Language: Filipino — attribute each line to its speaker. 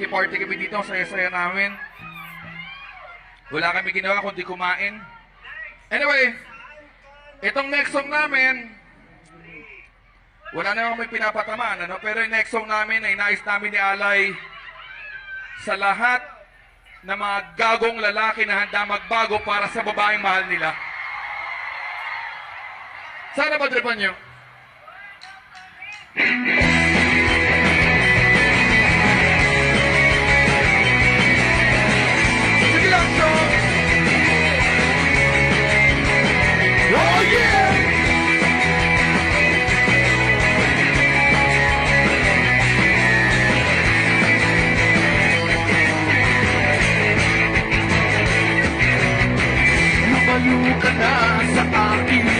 Speaker 1: Party kami dito, saya-saya namin. Wala kami ginawa kundi kumain. Anyway, itong next song namin, wala naman may pinapatamaan, ano? Pero yung next song namin ay nais namin ni Alay sa lahat ng mga gagong lalaki na handa magbago para sa babaeng mahal nila. Sana madripan nyo. Sige lang, song! Oh yeah! Lumayo ka na sa akin.